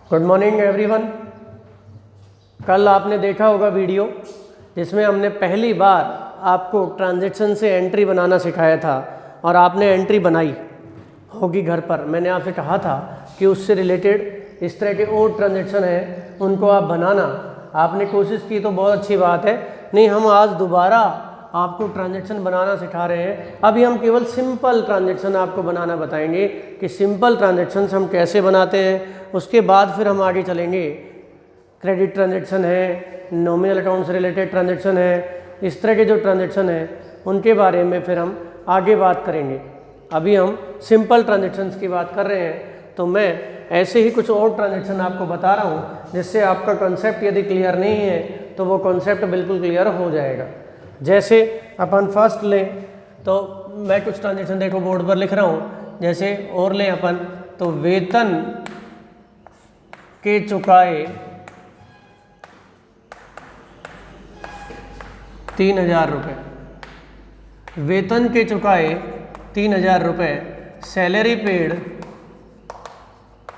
Good morning everyone. कल आपने देखा होगा वीडियो जिसमें हमने पहली बार आपको ट्रांजैक्शन से एंट्री बनाना सिखाया था और आपने एंट्री बनाई होगी घर पर। मैंने आपसे कहा था कि उससे रिलेटेड इस तरह के और ट्रांजैक्शन हैं उनको आप बनाना। आपने कोशिश की तो बहुत अच्छी बात है। नहीं, हम आज दोबारा आपको ट्रांजैक्शन बनाना सिखा रहे हैं। अभी हम केवल सिंपल ट्रांजैक्शन आपको बनाना बताएंगे कि सिंपल ट्रांजैक्शन हम कैसे बनाते हैं। उसके बाद फिर हम आगे चलेंगे। क्रेडिट ट्रांजैक्शन है, नॉमिनल अकाउंट से रिलेटेड ट्रांजैक्शन है, इस तरह के जो ट्रांजैक्शन है उनके बारे में फिर हम आगे बात करेंगे। अभी हम सिंपल ट्रांजैक्शंस की बात कर रहे हैं, तो मैं ऐसे ही कुछ और ट्रांजैक्शन आपको बता रहा हूँ जिससे आपका कॉन्सेप्ट यदि क्लियर नहीं है तो वो कॉन्सेप्ट बिल्कुल क्लियर हो जाएगा। जैसे अपन फर्स्ट लें तो मैं कुछ ट्रांजैक्शन देखो बोर्ड पर लिख रहा हूँ। जैसे और लें अपन तो वेतन के चुकाए 3,000 रुपये, वेतन के चुकाए 3,000 रुपये, सैलरी पेड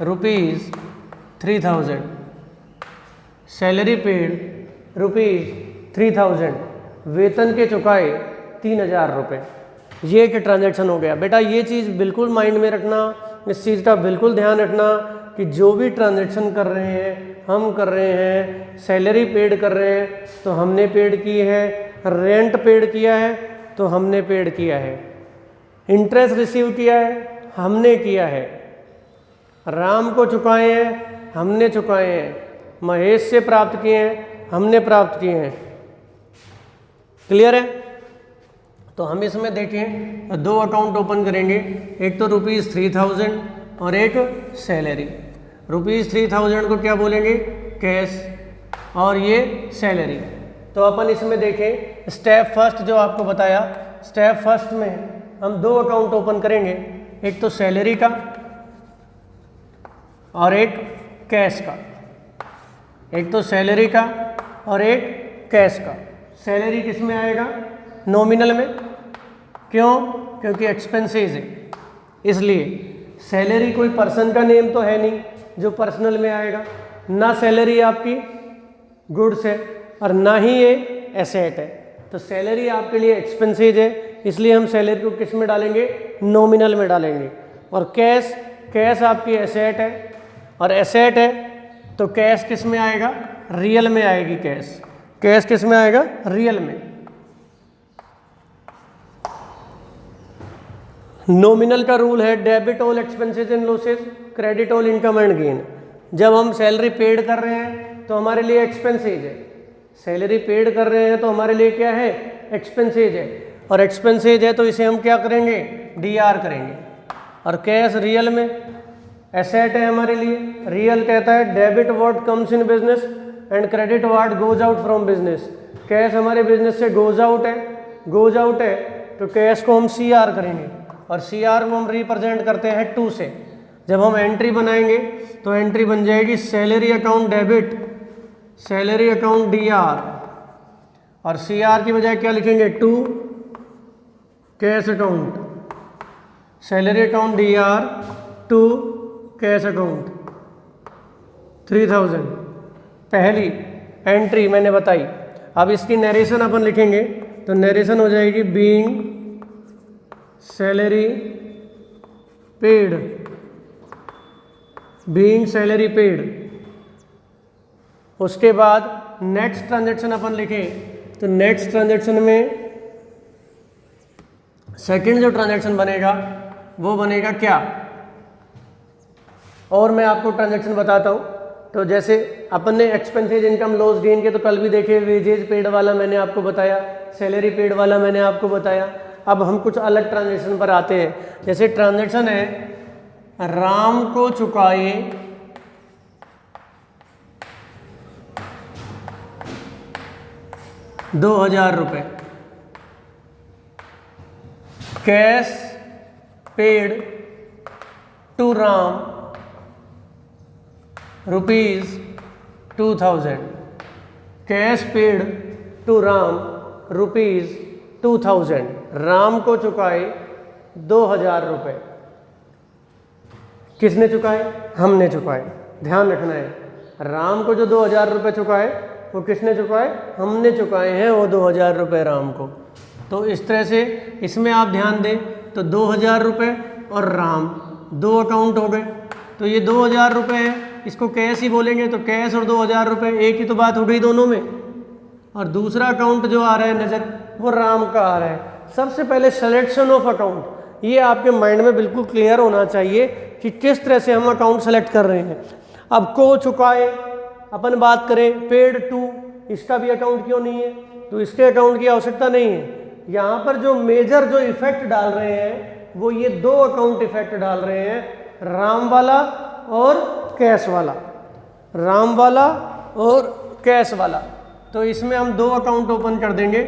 ₹3,000, सैलरी पेड ₹3,000, वेतन के चुकाए 3,000 रुपये। ये एक ट्रांजैक्शन हो गया। बेटा ये चीज़ बिल्कुल माइंड में रखना, इस चीज़ का बिल्कुल ध्यान रखना कि जो भी ट्रांजैक्शन कर रहे हैं हम कर रहे हैं, सैलरी पेड कर रहे हैं तो हमने पेड की है, रेंट पेड किया है तो हमने पेड किया है, इंटरेस्ट रिसीव किया है हमने किया है, राम को चुकाए हैं हमने चुकाए हैं, महेश से प्राप्त किए हैं हमने प्राप्त किए हैं। क्लियर है? तो हम इसमें देखें दो अकाउंट ओपन करेंगे, एक तो ₹3,000 और एक सैलरी। ₹3,000 को क्या बोलेंगे? कैश, और ये सैलरी। तो अपन इसमें देखें स्टेप फर्स्ट जो आपको बताया, स्टेप फर्स्ट में हम दो अकाउंट ओपन करेंगे, एक तो सैलरी का और एक कैश का। एक तो सैलरी का और एक कैश का। सैलरी किस में आएगा? नॉमिनल में। क्यों? क्योंकि एक्सपेंसेस है इसलिए। सैलरी कोई पर्सन का नेम तो है नहीं जो पर्सनल में आएगा, ना सैलरी आपकी गुड्स है और ना ही ये एसेट है। तो सैलरी आपके लिए एक्सपेंसेस है, इसलिए हम सैलरी को किस में डालेंगे? नॉमिनल में डालेंगे। और कैश, कैश आपकी एसेट है और एसेट है तो कैश किस में आएगा? रियल में आएगी कैश। कैश किस में आएगा? रियल में। नॉमिनल का रूल है debit all expenses and losses, credit all income and gain. जब हम सैलरी पेड कर रहे हैं तो हमारे लिए एक्सपेंसेज है, सैलरी पेड कर रहे हैं तो हमारे लिए क्या है? एक्सपेंसेज है। और एक्सपेंसेज है तो इसे हम क्या करेंगे? डीआर करेंगे। और कैश रियल में एसेट है हमारे लिए। रियल कहता है debit what comes in business and credit what goes out from business. Cash हमारे बिजनेस से गोज आउट है, गोज आउट है तो कैश को हम सीआर करेंगे और सीआर को हम रिप्रेजेंट करते हैं 2 से। जब हम एंट्री बनाएंगे तो एंट्री बन जाएगी salary account debit, salary account DR, और सीआर की बजाय क्या लिखेंगे? 2 cash account, salary account DR 2 cash account 3,000। पहली एंट्री मैंने बताई। अब इसकी नरेशन अपन लिखेंगे तो नरेशन हो जाएगी being salary paid, being salary paid. उसके बाद नेक्स्ट ट्रांजैक्शन अपन लिखें तो नेक्स्ट ट्रांजैक्शन में सेकंड जो ट्रांजैक्शन बनेगा वो बनेगा क्या? और मैं आपको ट्रांजैक्शन बताता हूँ। तो जैसे अपन ने एक्सपेंसेज इनकम लॉस गेन के तो कल भी देखे, वेजेज पेड वाला मैंने आपको बताया, सैलरी पेड वाला मैंने आपको बताया। अब हम कुछ अलग ट्रांजैक्शन पर आते हैं। जैसे ट्रांजैक्शन है राम को चुकाए 2,000 रुपये, cash paid to Ram ₹2,000, cash paid to Ram ₹2,000। Ram को चुकाए 2,000 रुपये। किसने चुकाए? हमने चुकाए। ध्यान रखना है, राम को जो 2000 रुपये चुकाए वो किसने चुकाए? हमने चुकाए हैं वो 2000 रुपये राम को। तो इस तरह से इसमें आप ध्यान दें तो 2000 रुपये और राम दो अकाउंट हो गए। तो ये 2000 रुपये है, इसको कैश ही बोलेंगे, तो कैश और 2000 रुपये एक ही तो बात हो गई दोनों में। और दूसरा अकाउंट जो आ रहा है नज़र, वो राम का आ रहा है। सबसे पहले सिलेक्शन ऑफ अकाउंट, ये आपके माइंड में बिल्कुल क्लियर होना चाहिए कि किस तरह से हम अकाउंट सेलेक्ट कर रहे हैं। अब को चुकाए अपन बात करें, पेड टू, इसका भी अकाउंट क्यों नहीं है? तो इसके अकाउंट की आवश्यकता नहीं है। यहाँ पर जो मेजर जो इफेक्ट डाल रहे हैं वो ये दो अकाउंट इफेक्ट डाल रहे हैं, राम वाला और कैश वाला, राम वाला और कैश वाला। तो इसमें हम दो अकाउंट ओपन कर देंगे,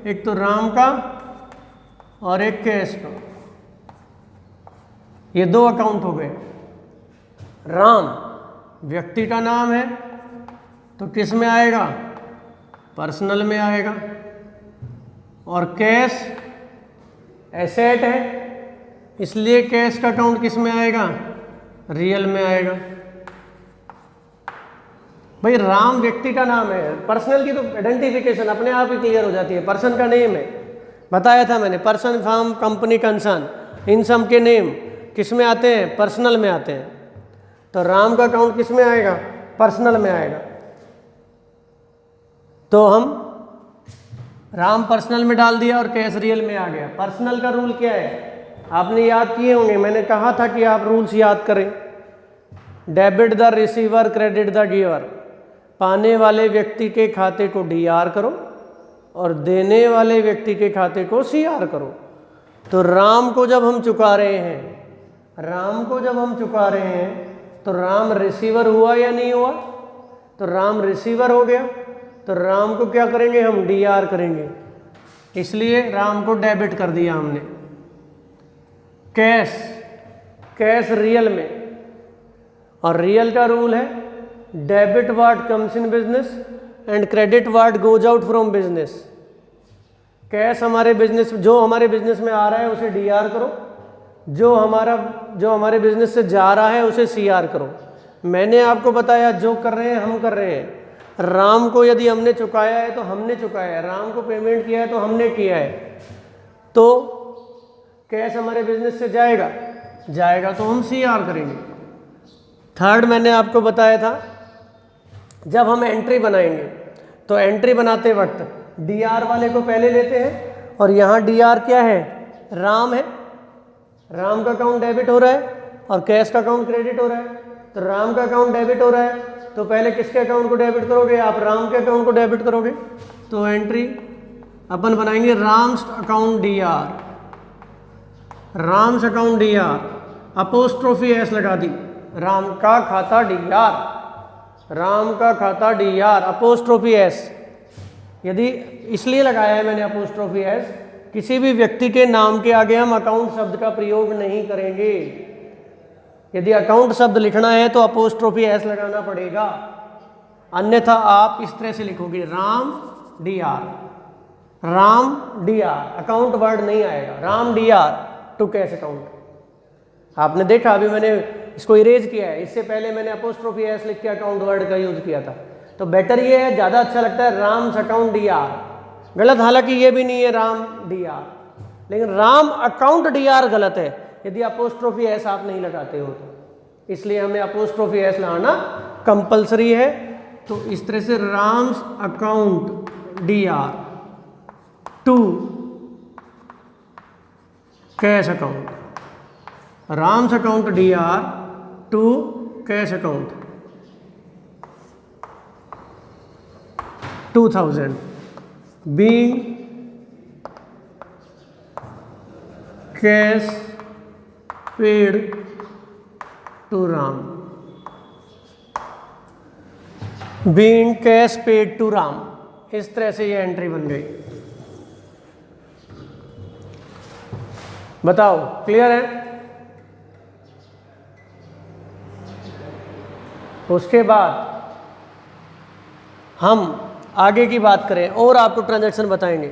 एक तो राम का और एक कैश का। ये दो अकाउंट हो गए। राम व्यक्ति का नाम है तो किस में आएगा? पर्सनल में आएगा। और कैश एसेट है, इसलिए कैश का अकाउंट किस में आएगा? रियल में आएगा। भाई राम व्यक्ति का नाम है, पर्सनल की तो आइडेंटिफिकेशन अपने आप ही क्लियर हो जाती है, पर्सन का नेम है। बताया था मैंने, पर्सन, फर्म, कंपनी, कंसर्न, इन सब के नेम किस में आते हैं? पर्सनल में आते हैं। तो राम का अकाउंट किस में आएगा? पर्सनल में आएगा। तो हम राम पर्सनल में डाल दिया और कैश रियल में आ गया। पर्सनल का रूल क्या है? आपने याद किए होंगे, मैंने कहा था कि आप रूल्स याद करें। Debit the receiver, credit the giver. पाने वाले व्यक्ति के खाते को डीआर करो और देने वाले व्यक्ति के खाते को सीआर करो। तो राम को जब हम चुका रहे हैं, राम को जब हम चुका रहे हैं तो राम रिसीवर हुआ या नहीं हुआ? तो राम रिसीवर हो गया। तो राम को क्या करेंगे? हम डीआर करेंगे, इसलिए राम को डेबिट कर दिया हमने। कैश, कैश रियल में, और रियल का रूल है debit what comes in business and credit what goes out from business. Cash हमारे बिजनेस, जो हमारे बिजनेस में आ रहा है उसे डीआर करो, जो हमारे बिजनेस से जा रहा है उसे सीआर करो। मैंने आपको बताया जो कर रहे हैं हम कर रहे हैं। राम को यदि हमने चुकाया है तो हमने चुकाया है, राम को पेमेंट किया है तो हमने किया है। तो कैश हमारे बिजनेस से जाएगा तो हम सीआर करेंगे। थर्ड मैंने आपको बताया था, जब हम एंट्री बनाएंगे तो एंट्री बनाते वक्त डीआर वाले को पहले लेते हैं, और यहाँ डीआर क्या है? राम है। राम का अकाउंट डेबिट हो रहा है और कैश का अकाउंट क्रेडिट हो रहा है। तो राम का अकाउंट डेबिट हो रहा है तो पहले किसके अकाउंट को डेबिट करोगे? आप राम के अकाउंट को डेबिट करोगे। तो एंट्री अपन बनाएंगे Ram's account D R, Ram's account D R, apostrophe S लगा दी, राम का खाता डीआर, राम का खाता डीआर, अपोस्ट्रोफी एस। यदि इसलिए लगाया है मैंने अपोस्ट्रोफी एस, किसी भी व्यक्ति के नाम के आगे हम अकाउंट शब्द का प्रयोग नहीं करेंगे। यदि अकाउंट शब्द लिखना है तो अपोस्ट्रोफी एस लगाना पड़ेगा, अन्यथा आप इस तरह से लिखोगे Ram DR, Ram DR, account word नहीं आएगा, Ram DR to cash account. आपने देखा अभी मैंने इसको इरेज किया है, इससे पहले मैंने अपोस्ट्रोफी एस लिख के अकाउंट वर्ड का यूज किया था। तो बेटर ये है, ज़्यादा अच्छा लगता है राम्स अकाउंट डीआर। गलत हालांकि ये भी नहीं है राम डीआर, लेकिन राम अकाउंट डीआर गलत है यदि अपोस्ट्रोफी एस आप नहीं लगाते हो तो, इसलिए हमें अपोस्ट्रोफी एस लगाना कंपलसरी है। तो इस तरह से Ram's account DR to cash account, Ram's account DR to cash account 2000 being cash paid to Ram, being cash paid to Ram। इस तरह से ये एंट्री बन गई। बताओ क्लियर है? उसके बाद हम आगे की बात करें और आपको ट्रांजैक्शन बताएंगे।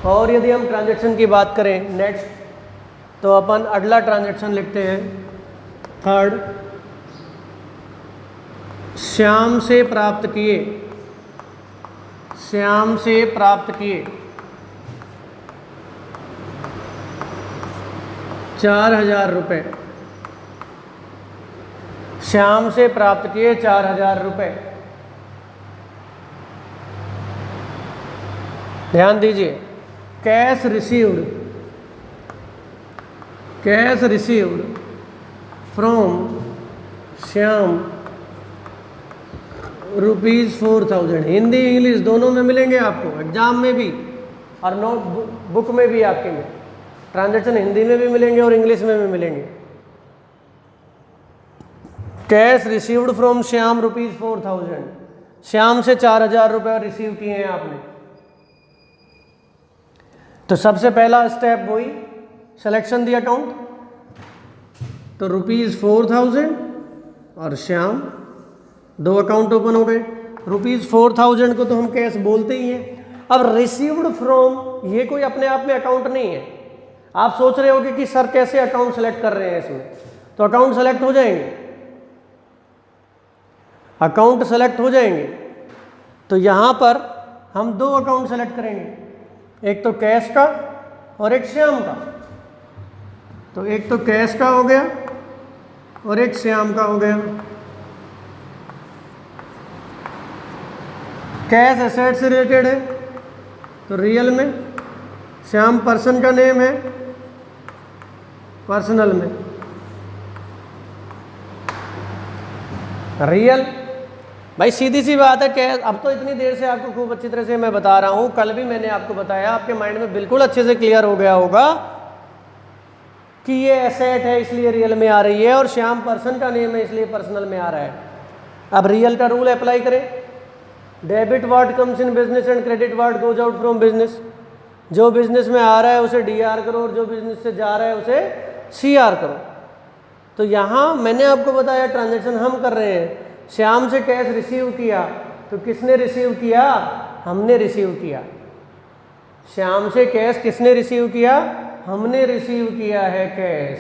और यदि हम ट्रांजैक्शन की बात करें नेक्स्ट, तो अपन अगला ट्रांजैक्शन लिखते हैं थर्ड, श्याम से प्राप्त किए 4,000 रुपये। श्याम से प्राप्त किए 4,000 रुपये। ध्यान दीजिए, cash received from Shyam ₹4,000। Hindi English दोनों में मिलेंगे आपको, एग्जाम में भी और नोट बुक में भी आपके में ट्रांजैक्शन हिंदी में भी मिलेंगे और इंग्लिश में भी मिलेंगे। Cash received from Shyam ₹4,000। Shyam से 4,000 रुपये रिसीव किए हैं आपने। तो सबसे पहला स्टेप वही सिलेक्शन दी अकाउंट, तो ₹4,000 और श्याम, 2 अकाउंट ओपन हो गए। ₹4,000 को तो हम कैश बोलते ही हैं। अब रिसीव्ड फ्रॉम ये कोई अपने आप में अकाउंट नहीं है। आप सोच रहे होगे कि सर कैसे अकाउंट सेलेक्ट कर रहे हैं इसमें, तो अकाउंट सेलेक्ट हो जाएंगे, अकाउंट सेलेक्ट हो जाएंगे। तो यहाँ पर हम 2 अकाउंट सेलेक्ट करेंगे, एक तो कैश का और एक श्याम का। तो एक तो कैश का हो गया और एक श्याम का हो गया। कैश एसेट से रिलेटेड है तो रियल में, श्याम पर्सन का नेम है पर्सनल में। रियल भाई सीधी सी बात है। कैश अब तो इतनी देर से आपको खूब अच्छी तरह से मैं बता रहा हूँ, कल भी मैंने आपको बताया, आपके माइंड में बिल्कुल अच्छे से क्लियर हो गया होगा कि ये एसेट है इसलिए रियल में आ रही है और श्याम पर्सन का नेम है इसलिए पर्सनल में आ रहा है। अब रियल का रूल अप्लाई करें, debit word comes in business and credit word goes out from business. जो बिजनेस में आ रहा है उसे DR करो और जो बिजनेस से जा रहा है उसे CR करो। तो यहाँ मैंने आपको बताया ट्रांजैक्शन हम कर रहे हैं, श्याम से कैश रिसीव किया, तो किसने रिसीव किया? हमने रिसीव किया। श्याम से कैश किसने रिसीव किया? हमने रिसीव किया है कैश।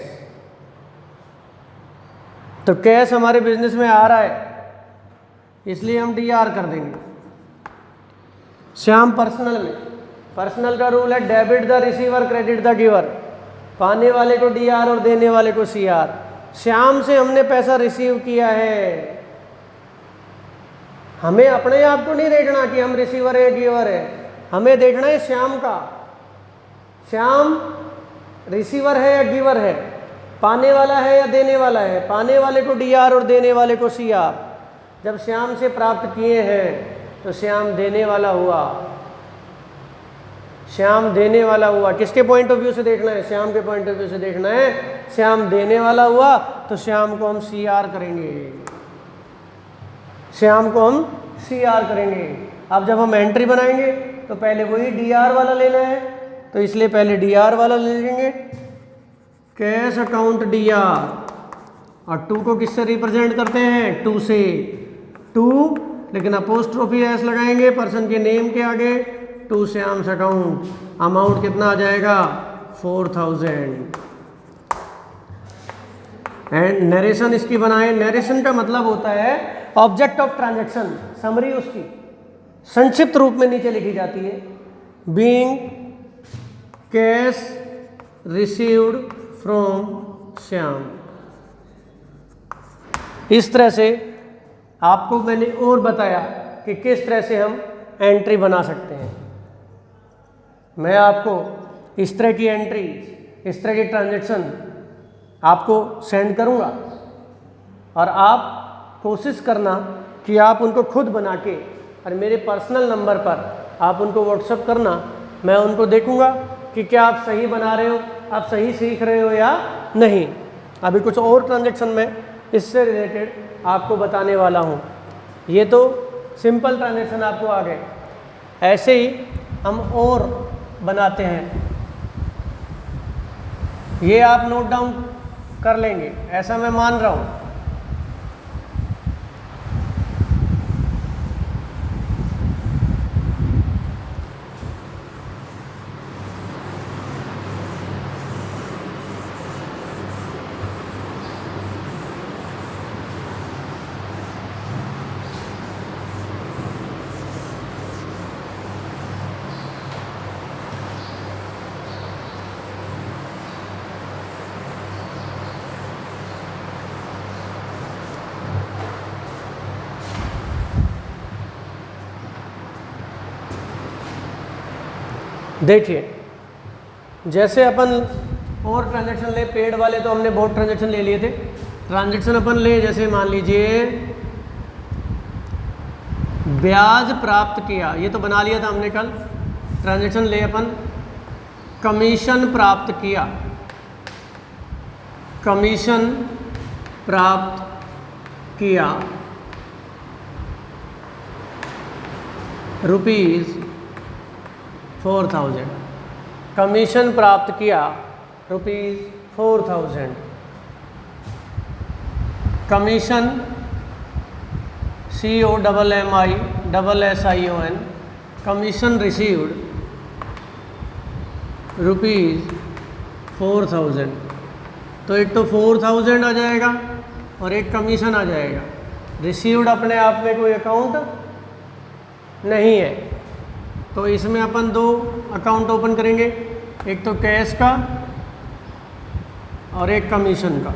तो कैश हमारे बिजनेस में आ रहा है इसलिए हम DR कर देंगे। श्याम पर्सनल में, पर्सनल का रूल है debit the receiver credit the giver, पाने वाले को DR और देने वाले को CR। श्याम से हमने पैसा रिसीव किया है, हमें अपने आप को नहीं देखना कि हम रिसीवर है गिवर है, हमें देखना है श्याम का। श्याम रिसीवर है या गिवर है, पाने वाला है या देने वाला है, पाने वाले को DR और देने वाले को CR। जब श्याम से प्राप्त किए हैं तो श्याम देने वाला हुआ, श्याम देने वाला हुआ। किसके पॉइंट ऑफ व्यू से देखना है? श्याम के पॉइंट ऑफ व्यू से देखना है। श्याम देने वाला हुआ तो श्याम को हम CR करेंगे, श्याम को हम CR करेंगे। अब जब हम एंट्री बनाएंगे तो पहले वही DR वाला लेना है, तो इसलिए पहले DR वाला ले लेंगे, कैश अकाउंट DR। और 2 को किससे रिप्रेजेंट करते हैं? 2 से, 2 लेकिन अपोस्ट्रोफी S लगाएंगे पर्सन के नेम के आगे, 2 श्याम्स अकाउंट। अमाउंट कितना आ जाएगा? 4,000। एंड नरेशन इसकी बनाए। नरेशन का मतलब होता है ऑब्जेक्ट ऑफ ट्रांजैक्शन, समरी उसकी संक्षिप्त रूप में नीचे लिखी जाती है, being cash received from Shyam. इस तरह से आपको मैंने और बताया कि किस तरह से हम एंट्री बना सकते हैं। मैं आपको इस तरह की एंट्री, इस तरह की ट्रांजैक्शन आपको सेंड करूंगा और आप कोशिश करना कि आप उनको खुद बना के और मेरे पर्सनल नंबर पर आप उनको व्हाट्सएप करना। मैं उनको देखूंगा कि क्या आप सही बना रहे हो, आप सही सीख रहे हो या नहीं। अभी कुछ और ट्रांजैक्शन में इससे रिलेटेड आपको बताने वाला हूँ। ये तो सिंपल ट्रांजैक्शन आपको आ गए, ऐसे ही हम और बनाते हैं। ये आप नोट डाउन कर लेंगे, ऐसा मैं मान रहा हूँ। देखिए जैसे अपन और ट्रांजैक्शन ले, पेड वाले तो हमने बहुत ट्रांजैक्शन ले लिए थे। ट्रांजैक्शन अपन ले, जैसे मान लीजिए ब्याज प्राप्त किया, ये तो बना लिया था हमने कल। ट्रांजैक्शन ले अपन कमीशन प्राप्त किया, कमीशन प्राप्त किया ₹4000, कमीशन प्राप्त किया ₹4000, कमीशन COMMISSION, कमीशन रिसीव्ड ₹4000। तो एक तो 4000 आ जाएगा और एक कमीशन आ जाएगा। रिसीव्ड अपने आप में कोई अकाउंट नहीं है, तो इसमें अपन दो अकाउंट ओपन करेंगे, एक तो कैश का और एक कमीशन का।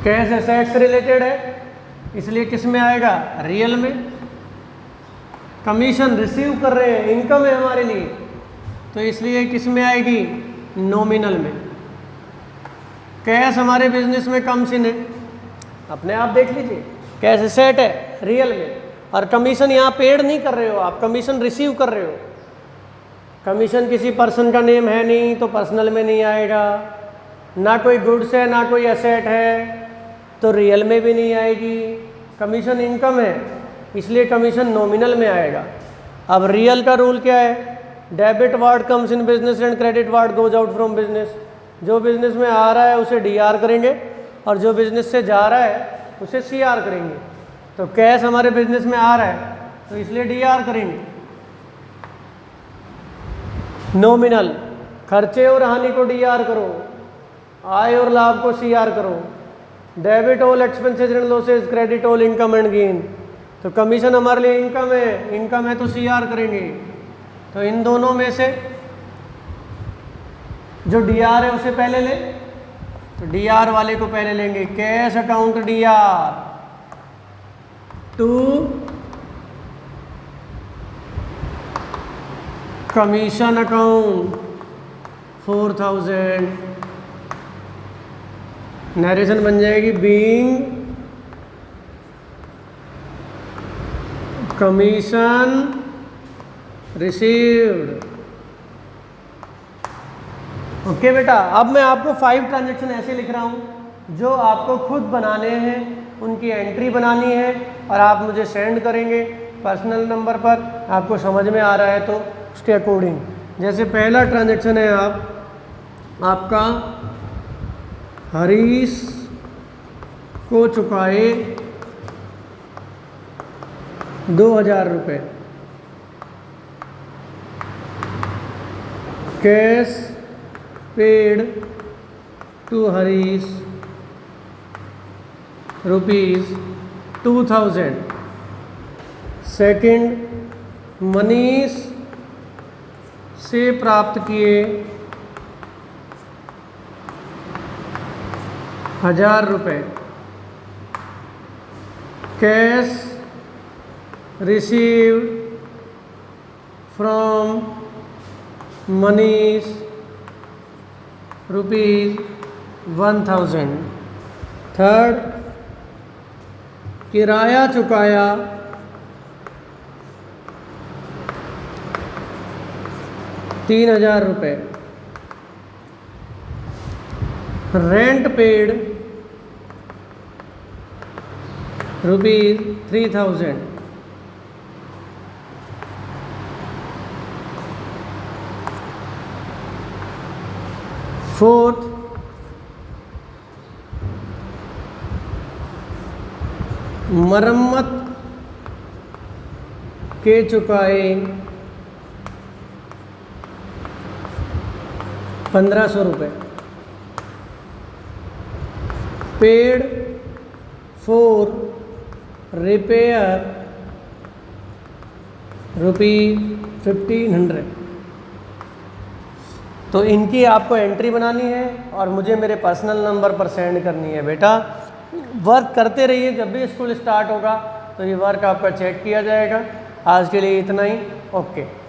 कैश एसेट से रिलेटेड है इसलिए किस में आएगा, रियल में। कमीशन रिसीव कर रहे हैं, इनकम है हमारे लिए, तो इसलिए किस में आएगी, नॉमिनल में। कैश हमारे बिजनेस में कम सिन है, अपने आप देख लीजिए, कैश एसेट है रियल में, और कमीशन यहाँ पेड नहीं कर रहे हो आप, कमीशन रिसीव कर रहे हो। कमीशन किसी पर्सन का नेम है नहीं तो पर्सनल में नहीं आएगा, ना कोई गुड्स है ना कोई एसेट है तो रियल में भी नहीं आएगी। कमीशन इनकम है इसलिए कमीशन नॉमिनल में आएगा। अब रियल का रूल क्या है, debit ward comes in business and credit ward goes out from business. जो बिजनेस में आ रहा है उसे DR करेंगे और जो बिजनेस से जा रहा है उसे CR करेंगे। तो कैश हमारे बिजनेस में आ रहा है तो इसलिए DR करेंगे। नॉमिनल, खर्चे और हानि को DR करो, आय और लाभ को CR करो। Debit all expenses and losses, credit all income and gain. तो कमीशन हमारे लिए इनकम है तो CR करेंगे। तो इन दोनों में से जो DR है उसे पहले ले, तो DR वाले को पहले लेंगे। Cash account DR to commission account 4000। Narration बन जाएगी बीइंग कमीशन रिसीव्ड। ओके बेटा, अब मैं आपको 5 ट्रांजैक्शन ऐसे लिख रहा हूँ जो आपको खुद बनाने हैं, उनकी एंट्री बनानी है और आप मुझे सेंड करेंगे पर्सनल नंबर पर। आपको समझ में आ रहा है तो उसके अकॉर्डिंग। जैसे पहला ट्रांजैक्शन है आपका हरीश को चुकाए 2000 रुपये, cash paid to Harish ₹2000। Second, Manish से प्राप्त किए 1000 रुपये, cash received from Manish ₹1000। Third, किराया चुकाया 3000 रुपये, रेंट पेड ₹3000। फोर्थ, मरम्मत के चुकाए 1500 रुपये, पेड फॉर रिपेयर ₹1500। तो इनकी आपको एंट्री बनानी है और मुझे मेरे पर्सनल नंबर पर सेंड करनी है। बेटा वर्क करते रहिए, जब भी स्कूल स्टार्ट होगा तो ये वर्क आपका चेक किया जाएगा आज के लिए इतना ही। ओके।